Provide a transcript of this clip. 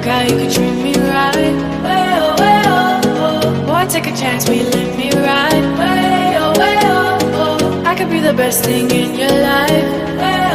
guy, you could treat me right. Way oh, way oh, oh. Boy, take a chance, will you let me ride? Way oh, oh, oh. I could be the best thing in your life. Way